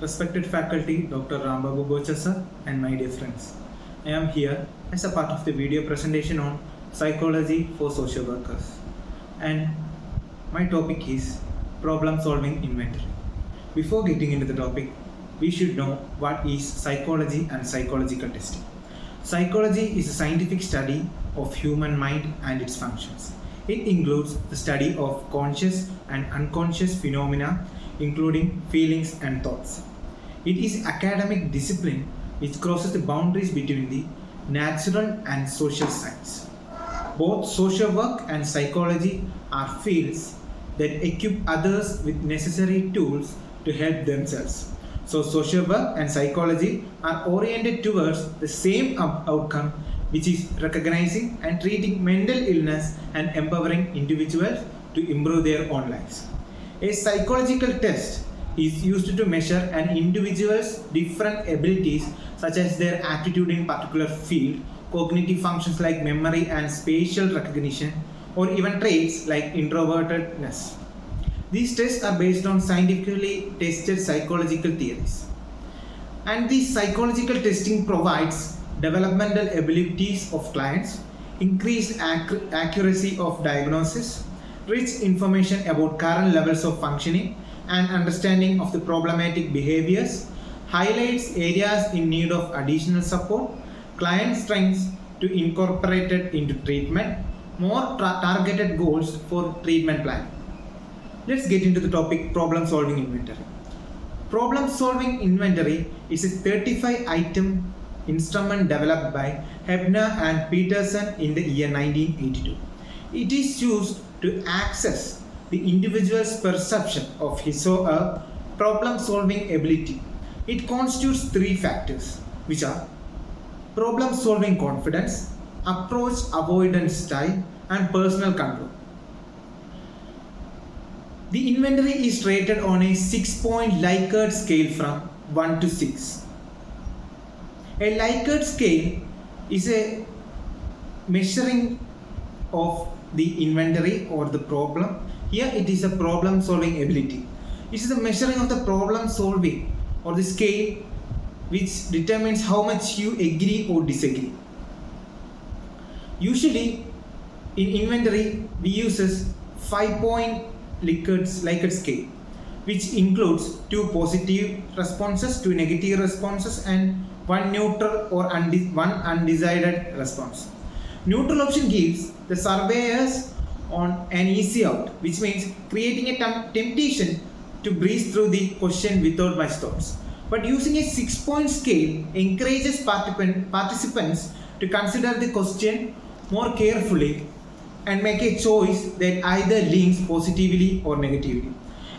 Respected faculty, Dr. Rambabu Gochasa and my dear friends. I am here as a part of the video presentation on psychology for social workers. And my topic is problem solving inventory. Before getting into the topic, we should know what is psychology and psychological testing. Psychology is a scientific study of human mind and its functions. It includes the study of conscious and unconscious phenomena, including feelings and thoughts. It is academic discipline which crosses the boundaries between the natural and social science. Both social work and psychology are fields that equip others with necessary tools to help themselves. So social work and psychology are oriented towards the same outcome, which is recognizing and treating mental illness and empowering individuals to improve their own lives. A psychological test is used to measure an individual's different abilities such as their aptitude in particular field, cognitive functions like memory and spatial recognition, or even traits like introvertedness. These tests are based on scientifically tested psychological theories. And this psychological testing provides developmental abilities of clients, increased accuracy of diagnosis, rich information about current levels of functioning and understanding of the problematic behaviors, highlights areas in need of additional support, client strengths to incorporate it into treatment, more targeted goals for treatment planning. Let's get into the topic problem solving inventory. Problem solving inventory is a 35-item instrument developed by Hebner and Peterson in the year 1982. It is used to access the individual's perception of his or her problem solving ability. It constitutes three factors, which are problem solving confidence, approach avoidance style, and personal control. The inventory is rated on a 6-point Likert scale from 1 to 6. A Likert scale is a measuring of the inventory or the problem. Here it is a problem solving ability. It is a measuring of the problem solving or the scale which determines how much you agree or disagree. Usually in inventory we use a 5-point Likert scale, which includes 2 positive responses, 2 negative responses, and 1 neutral or one undecided response. Neutral option gives the surveyors on an easy out, which means creating a temptation to breeze through the question without much thoughts. But using a 6-point scale encourages participants to consider the question more carefully and make a choice that either leans positively or negatively.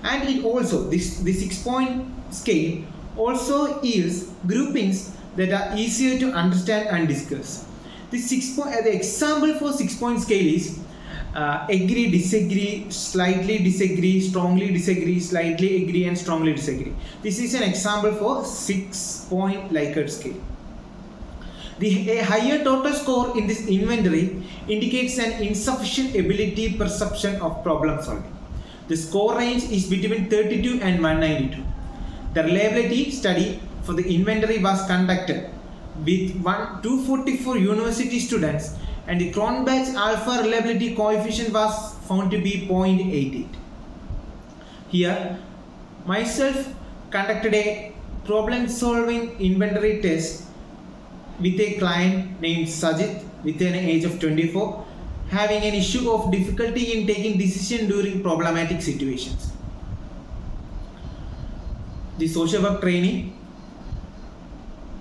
And it also, the 6-point scale also yields groupings that are easier to understand and discuss. The example for 6-point scale is agree, disagree, slightly disagree, strongly disagree, slightly agree, and strongly disagree. This is an example for 6-point Likert scale. A higher total score in this inventory indicates an insufficient ability perception of problem solving. The score range is between 32 and 192. The reliability study for the inventory was conducted with 244 university students, and the Cronbach's alpha reliability coefficient was found to be 0.88. Here, myself conducted a problem solving inventory test with a client named Sajid with an age of 24, having an issue of difficulty in taking decision during problematic situations. The social work training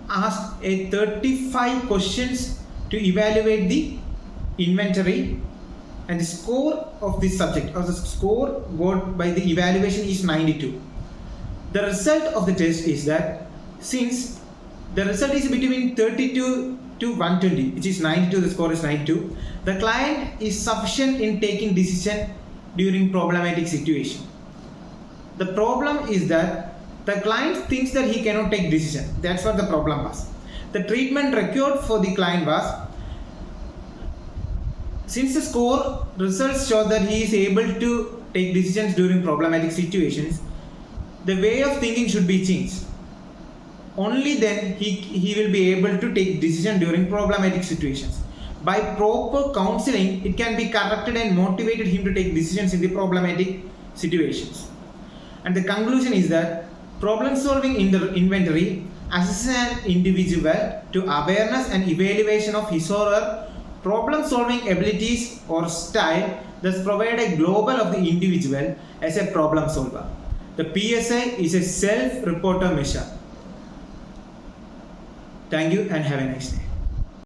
asked a 35 questions to evaluate the inventory, and the score of this subject or the score got by the evaluation is 92. The result of the test is that since the result is between 32 to 120, which is 92, the score is 92, the client is sufficient in taking decision during problematic situation. The problem is that the client thinks that he cannot take decision. That's what the problem was. The treatment required for the client was, since the score results show that he is able to take decisions during problematic situations, the way of thinking should be changed. only then he will be able to take decision during problematic situations. By proper counseling, it can be corrected and motivated him to take decisions in the problematic situations. And the conclusion is that problem solving in the inventory assists an individual to awareness and evaluation of his or her problem solving abilities or style, thus provide a global of the individual as a problem solver. The PSI is a self-reporter measure. Thank you and have a nice day.